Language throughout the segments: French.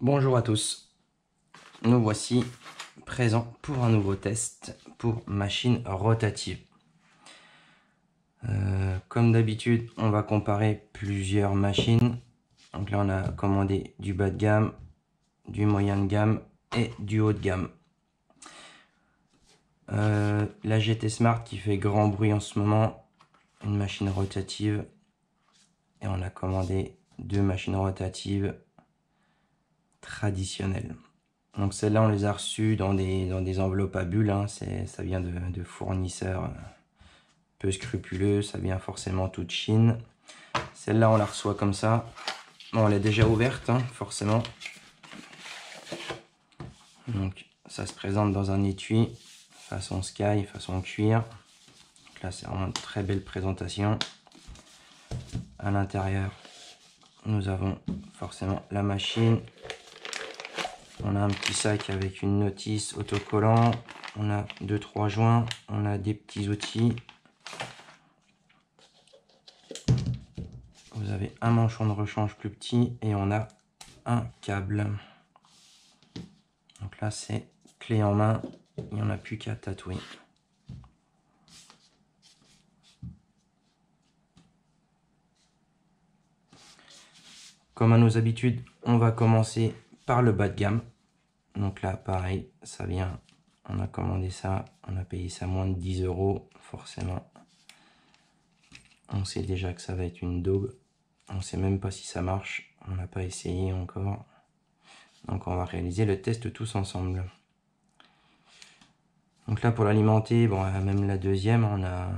Bonjour à tous, nous voici présents pour un nouveau test pour machine rotative. Comme d'habitude, on va comparer plusieurs machines. Donc là, on a commandé du bas de gamme, du moyen de gamme et du haut de gamme. La GT Smart qui fait grand bruit en ce moment, une machine rotative. Et on a commandé deux machines rotatives traditionnelles. Donc celles-là, on les a reçues dans des enveloppes à bulles, hein. Ça vient de fournisseurs peu scrupuleux, ça vient forcément toute Chine. Celle-là, on la reçoit comme ça. Bon, on l'a déjà ouverte, hein, forcément. Donc ça se présente dans un étui, façon Sky, façon cuir. Donc là, c'est vraiment une très belle présentation. À l'intérieur, nous avons forcément la machine. On a un petit sac avec une notice autocollant. On a 2-3 joints. On a des petits outils. Vous avez un manchon de rechange plus petit et on a un câble. Donc là, c'est clé en main. Il n'y en a plus qu'à tatouer. Comme à nos habitudes, on va commencer par le bas de gamme. Donc là, pareil, ça vient. On a commandé ça. On a payé ça moins de 10 €, forcément. On sait déjà que ça va être une daube. On ne sait même pas si ça marche. On n'a pas essayé encore. Donc on va réaliser le test tous ensemble. Donc là, pour l'alimenter, bon, même la deuxième, on a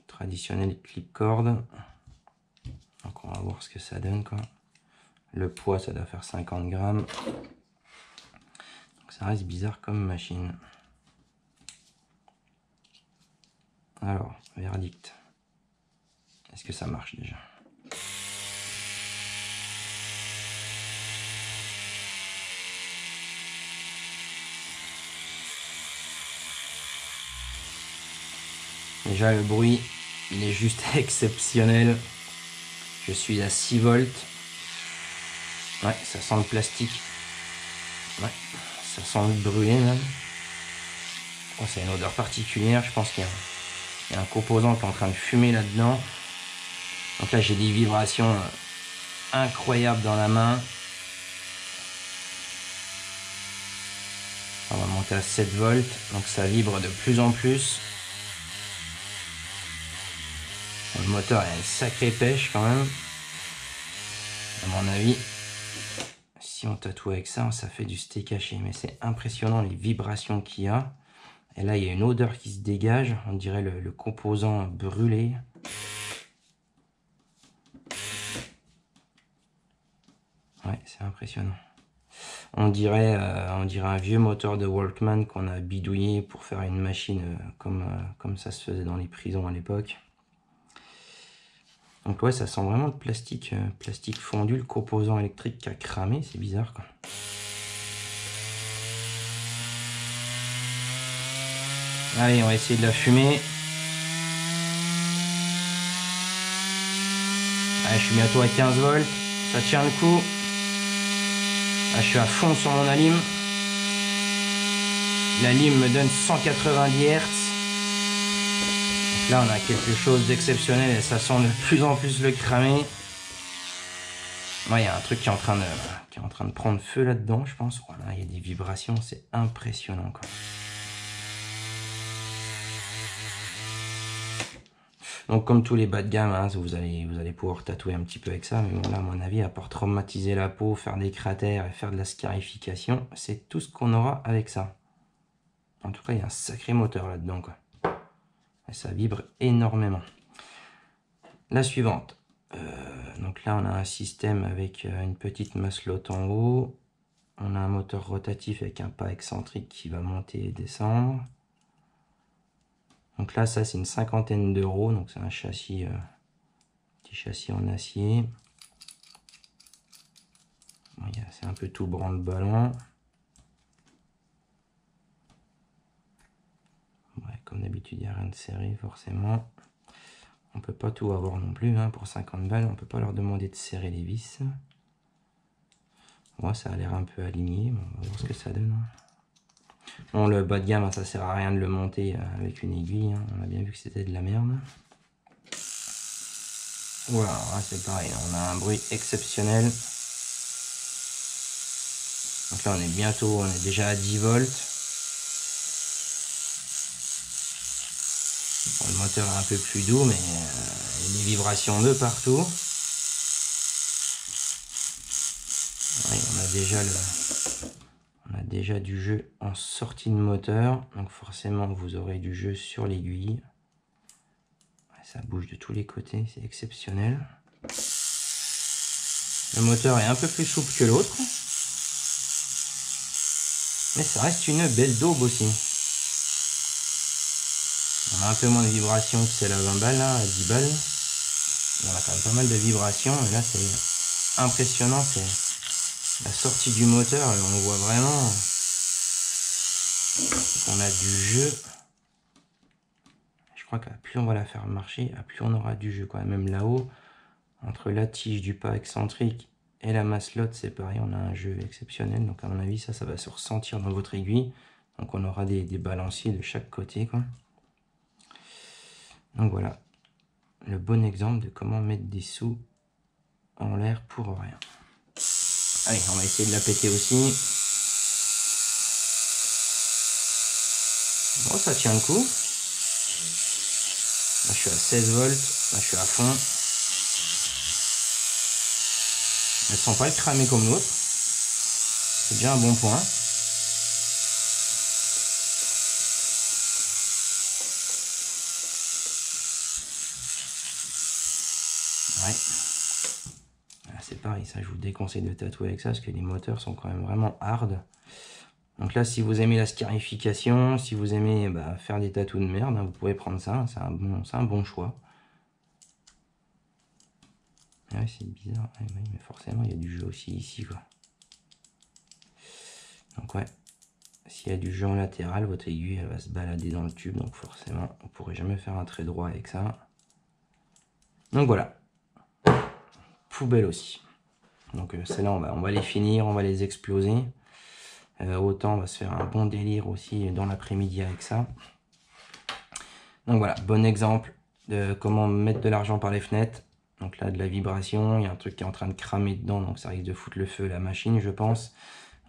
traditionnel clip corde. Donc on va voir ce que ça donne, quoi. Le poids, ça doit faire 50 grammes. Donc ça reste bizarre comme machine. Alors, verdict. Est-ce que ça marche déjà? Déjà, le bruit, il est juste exceptionnel. Je suis à 6 volts. Ouais, ça sent le plastique. Ouais, ça sent le brûlé même. Oh, c'est une odeur particulière. Je pense qu'il y a un composant qui est en train de fumer là-dedans. Donc là, j'ai des vibrations incroyables dans la main. On va monter à 7 volts. Donc ça vibre de plus en plus. Le moteur a une sacrée pêche quand même. À mon avis, si on tatoue avec ça, ça fait du steak haché. Mais c'est impressionnant les vibrations qu'il y a. Et là, il y a une odeur qui se dégage. On dirait le composant brûlé. Ouais, c'est impressionnant. On dirait un vieux moteur de Walkman qu'on a bidouillé pour faire une machine comme ça se faisait dans les prisons à l'époque. Donc ouais, ça sent vraiment le plastique, plastique fondu, le composant électrique qui a cramé, c'est bizarre quoi. Allez, on va essayer de la fumer. Allez, je suis bientôt à 15 volts, ça tient le coup. Là, je suis à fond sur mon alim. La lime me donne 190 Hz. Là, on a quelque chose d'exceptionnel et ça sent de plus en plus le cramer. Ouais, il y a un truc qui est en train de prendre feu là-dedans, je pense. Voilà, il y a des vibrations, c'est impressionnant, quoi. Donc, comme tous les bas de gamme, hein, vous allez pouvoir tatouer un petit peu avec ça. Mais bon, là, à mon avis, à part traumatiser la peau, faire des cratères et faire de la scarification, c'est tout ce qu'on aura avec ça. En tout cas, il y a un sacré moteur là-dedans, quoi. Et ça vibre énormément. La suivante. Donc là, on a un système avec une petite masselotte en haut. On a un moteur rotatif avec un pas excentrique qui va monter et descendre. Donc là, ça, c'est une 50aine d'euros. Donc c'est un châssis, petit châssis en acier. Bon, c'est un peu tout branle-ballon. Ouais, comme d'habitude, il n'y a rien de serré forcément. On peut pas tout avoir non plus, hein, pour 50 balles, on peut pas leur demander de serrer les vis. Moi, ça a l'air un peu aligné, mais on va voir ce que ça donne. Bon, le bas de gamme, ça sert à rien de le monter avec une aiguille. Hein. On a bien vu que c'était de la merde. Voilà, c'est pareil, on a un bruit exceptionnel. Donc là, on est déjà à 10 volts. Bon, le moteur est un peu plus doux, mais il y a des vibrations de partout. Oui, on a déjà du jeu en sortie de moteur, donc forcément vous aurez du jeu sur l'aiguille. Ça bouge de tous les côtés, c'est exceptionnel. Le moteur est un peu plus souple que l'autre, mais ça reste une belle daube aussi. On a un peu moins de vibrations que celle à 20 balles, là, à 10 balles. On a quand même pas mal de vibrations, et là c'est impressionnant, c'est la sortie du moteur, on voit vraiment qu'on a du jeu. Je crois qu'à plus on va la faire marcher, à plus on aura du jeu, quoi. Même là-haut, entre la tige du pas excentrique et la masselotte, c'est pareil, on a un jeu exceptionnel. Donc à mon avis, ça va se ressentir dans votre aiguille. Donc on aura des balanciers de chaque côté, quoi. Donc voilà, le bon exemple de comment mettre des sous en l'air pour rien. Allez, on va essayer de la péter aussi. Bon, ça tient le coup. Là, je suis à 16 volts. Là, je suis à fond. Elles ne sont pas cramées comme l'autre. C'est déjà un bon point. Ouais. C'est pareil, ça je vous déconseille de tatouer avec ça parce que les moteurs sont quand même vraiment hard. Donc là, si vous aimez la scarification, si vous aimez faire des tatous de merde, vous pouvez prendre ça, c'est un bon choix. Ouais, c'est bizarre, ouais, mais forcément il y a du jeu aussi ici, quoi. Donc ouais, s'il y a du jeu en latéral, votre aiguille elle va se balader dans le tube, donc forcément on pourrait jamais faire un trait droit avec ça. Donc voilà, poubelle aussi. Donc celles-là on va les finir, on va les exploser. Autant on va se faire un bon délire aussi dans l'après-midi avec ça. Donc voilà, bon exemple de comment mettre de l'argent par les fenêtres. Donc là, de la vibration, il y a un truc qui est en train de cramer dedans, donc ça risque de foutre le feu à la machine, je pense.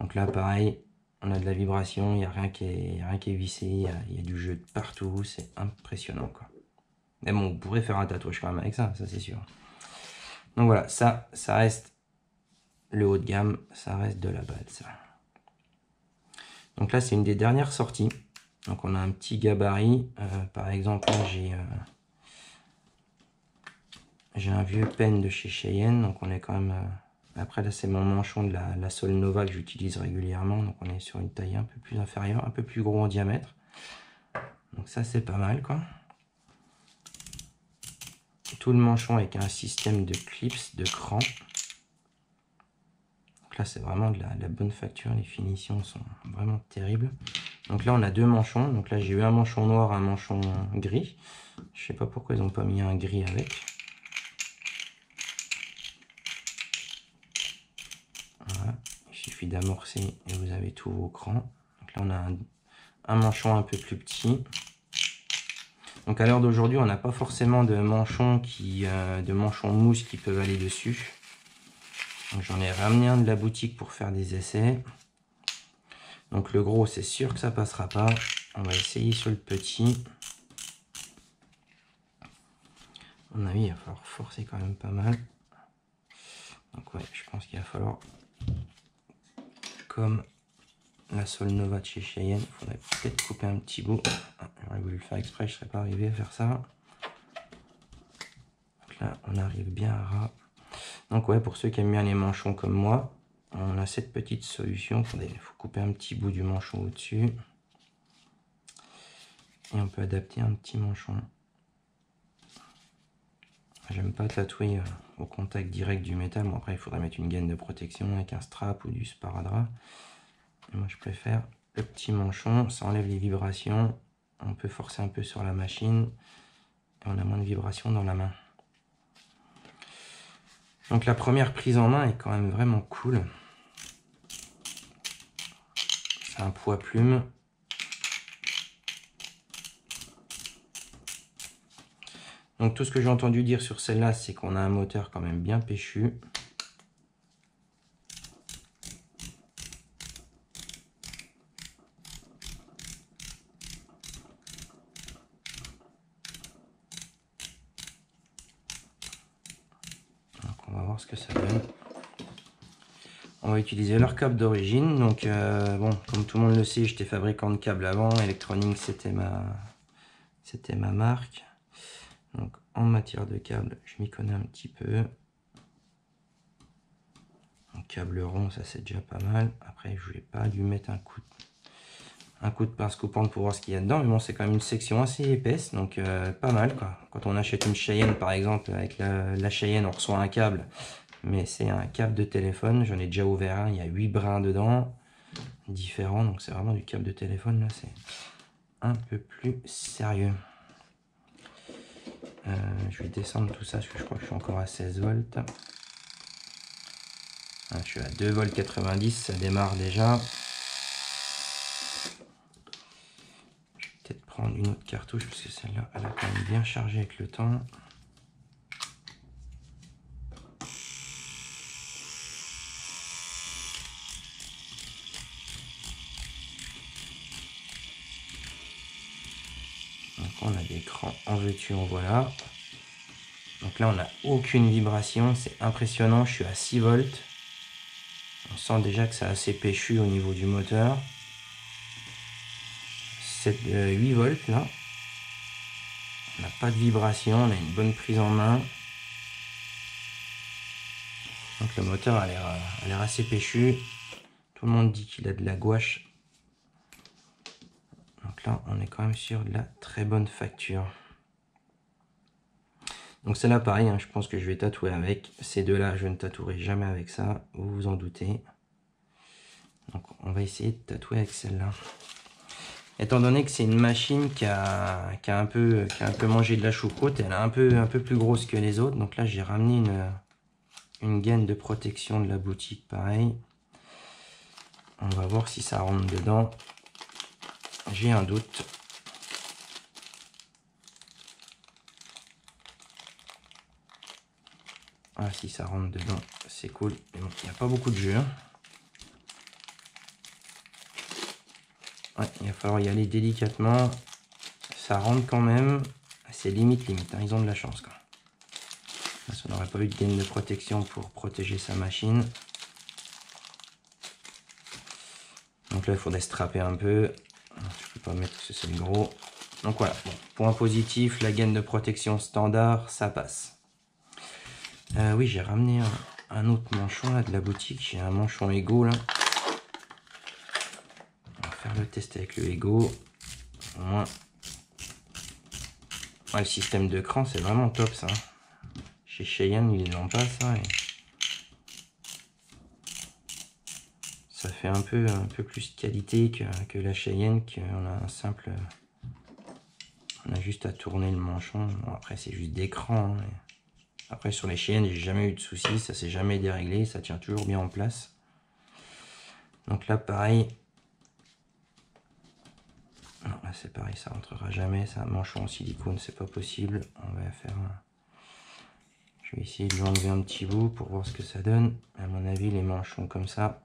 Donc là, pareil, on a de la vibration, il n'y a rien qui est vissé, il y a du jeu de partout, c'est impressionnant, quoi. Mais bon, vous pourrez faire un tatouage quand même avec ça c'est sûr. Donc voilà, ça reste le haut de gamme, ça reste de la balle, ça. Donc là, c'est une des dernières sorties. Donc on a un petit gabarit. Par exemple, là, j'ai un vieux pen de chez Cheyenne. Donc on est quand même... Après, là, c'est mon manchon de la Sol Nova que j'utilise régulièrement. Donc on est sur une taille un peu plus inférieure, un peu plus gros en diamètre. Donc ça, c'est pas mal, quoi. Tout le manchon avec un système de clips, de cran. Donc là, c'est vraiment de la bonne facture. Les finitions sont vraiment terribles. Donc là, on a deux manchons. Donc là, j'ai eu un manchon noir, un manchon gris. Je sais pas pourquoi ils n'ont pas mis un gris avec. Voilà. Il suffit d'amorcer et vous avez tous vos crans. Donc là, on a un manchon un peu plus petit. Donc à l'heure d'aujourd'hui, on n'a pas forcément de manchons mousse qui peuvent aller dessus. Donc j'en ai ramené un de la boutique pour faire des essais. Donc le gros, c'est sûr que ça passera pas. On va essayer sur le petit. À mon avis, il va falloir forcer quand même pas mal. Donc ouais, je pense qu'il va falloir, comme la Sol Nova de chez Cheyenne, il faudrait peut-être couper un petit bout. J'aurais voulu le faire exprès, je ne serais pas arrivé à faire ça. Donc là, on arrive bien à ras. Donc ouais, pour ceux qui aiment bien les manchons comme moi, on a cette petite solution. Il faut couper un petit bout du manchon au-dessus. Et on peut adapter un petit manchon. J'aime pas tatouer au contact direct du métal. Bon, après, il faudrait mettre une gaine de protection avec un strap ou du sparadrap. Et moi, je préfère le petit manchon. Ça enlève les vibrations. On peut forcer un peu sur la machine. Et on a moins de vibrations dans la main. Donc, la première prise en main est quand même vraiment cool. un poids plume. Donc tout ce que j'ai entendu dire sur celle-là, c'est qu'on a un moteur quand même bien péchu. Donc on va voir ce que ça donne. On va utiliser leur câble d'origine. Donc bon, comme tout le monde le sait, j'étais fabricant de câbles avant. Electronics, c'était ma marque. Donc en matière de câble, je m'y connais un petit peu. Un câble rond, ça c'est déjà pas mal. Après, je vais pas lui mettre un coup de pince coupante pour voir ce qu'il y a dedans. Mais bon, c'est quand même une section assez épaisse, donc pas mal quoi. Quand on achète une Cheyenne par exemple, avec la Cheyenne, on reçoit un câble. Mais c'est un câble de téléphone, j'en ai déjà ouvert un, il y a 8 brins dedans, différents, donc c'est vraiment du câble de téléphone, là c'est un peu plus sérieux. Je vais descendre tout ça, parce que je crois que je suis encore à 16 volts. Je suis à 2 volts 90, ça démarre déjà. Je vais peut-être prendre une autre cartouche, parce que celle-là, elle a quand même bien chargé avec le temps. Donc on a des crans en veux-tu, en voilà. Donc là on n'a aucune vibration, c'est impressionnant, je suis à 6 volts. On sent déjà que c'est assez péchu au niveau du moteur. 8 volts là. On n'a pas de vibration, on a une bonne prise en main. Donc le moteur a l'air assez péchu. Tout le monde dit qu'il a de la gouache. Donc là on est quand même sur de la très bonne facture. Donc c'est là pareil, hein, je pense que je vais tatouer avec. Ces deux-là, je ne tatouerai jamais avec ça, vous vous en doutez. Donc on va essayer de tatouer avec celle-là. Étant donné que c'est une machine qui a un peu mangé de la choucroute, elle est un peu plus grosse que les autres. Donc là j'ai ramené une gaine de protection de la boutique, pareil. On va voir si ça rentre dedans. J'ai un doute. Ah, si ça rentre dedans, c'est cool. Mais bon, il n'y a pas beaucoup de jeu. Hein. Ouais, il va falloir y aller délicatement. Ça rentre quand même. C'est limite. Hein. Ils ont de la chance. Quoi. Là, ça n'aurait pas eu de gaine de protection pour protéger sa machine. Donc là, il faudrait strapper un peu. Je peux pas mettre que c'est le gros. Donc voilà. Bon, point positif, la gaine de protection standard, ça passe. Oui, j'ai ramené un autre manchon là de la boutique. J'ai un manchon Ego là. On va faire le test avec le Ego. Au moins. Ouais, le système de cran, c'est vraiment top ça. Chez Cheyenne, ils n'ont pas ça. Et ça fait un peu plus qualité que la Cheyenne, qu'on a un simple. On a juste à tourner le manchon. Bon, après, c'est juste d'écran. Hein, après, sur les Cheyennes, j'ai jamais eu de soucis. Ça s'est jamais déréglé. Ça tient toujours bien en place. Donc là, pareil. Non, là, c'est pareil. Ça rentrera jamais. C'est un manchon en silicone. C'est pas possible. On va faire un... Je vais essayer de lui enlever un petit bout pour voir ce que ça donne. À mon avis, les manchons comme ça.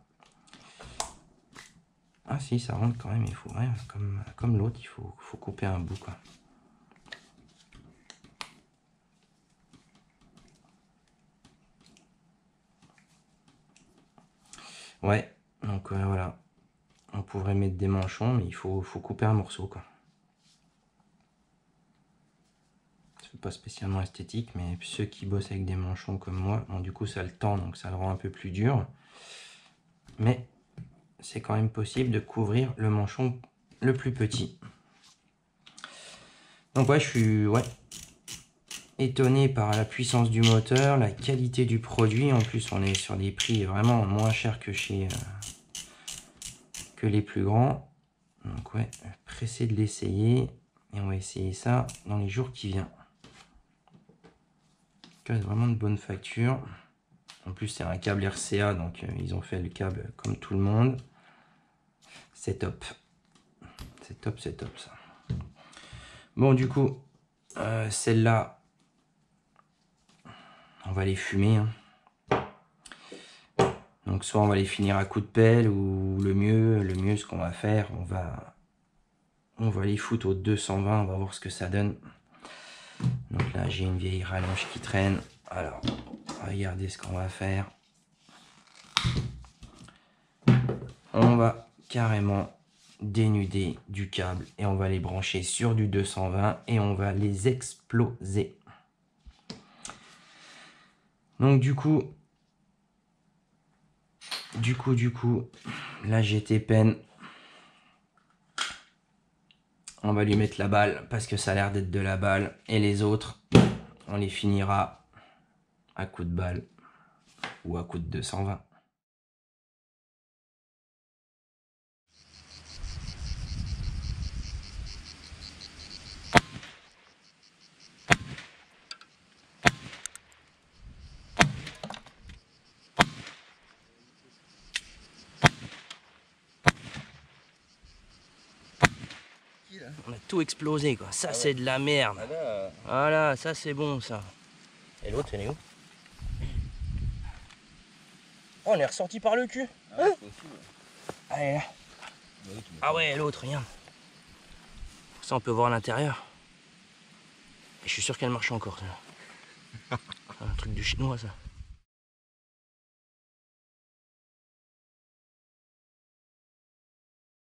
Ah si, ça rentre quand même. Il faut, ouais, comme l'autre, il faut couper un bout, quoi. Ouais, donc voilà. On pourrait mettre des manchons, mais il faut couper un morceau, quoi. C'est pas spécialement esthétique, mais ceux qui bossent avec des manchons comme moi, bon, du coup ça le tend, donc ça le rend un peu plus dur. Mais c'est quand même possible de couvrir le manchon le plus petit. Donc ouais, je suis étonné par la puissance du moteur, la qualité du produit. En plus, on est sur des prix vraiment moins chers que chez les plus grands. Donc ouais, pressé de l'essayer. Et on va essayer ça dans les jours qui viennent. Vraiment de bonne facture. En plus, c'est un câble RCA, donc ils ont fait le câble comme tout le monde. C'est top. C'est top, c'est top ça. Bon, du coup, celle-là, on va les fumer. Hein. Donc, soit on va les finir à coups de pelle, ou le mieux, ce qu'on va faire, on va les foutre au 220, on va voir ce que ça donne. Donc là, j'ai une vieille rallonge qui traîne. Alors, regardez ce qu'on va faire. On va carrément dénuder du câble et on va les brancher sur du 220 et on va les exploser. Donc du coup, la GT Pen, on va lui mettre la balle parce que ça a l'air d'être de la balle et les autres, on les finira à coup de balle ou à coup de 220. On a tout explosé quoi, ça c'est de la merde. Voilà, ça c'est bon ça. Et l'autre elle est où? Oh, on est ressorti par le cul. Hein? Allez là. Ah ouais, l'autre, rien. Ça on peut voir à l'intérieur. Et je suis sûr qu'elle marche encore. Un truc du chinois ça.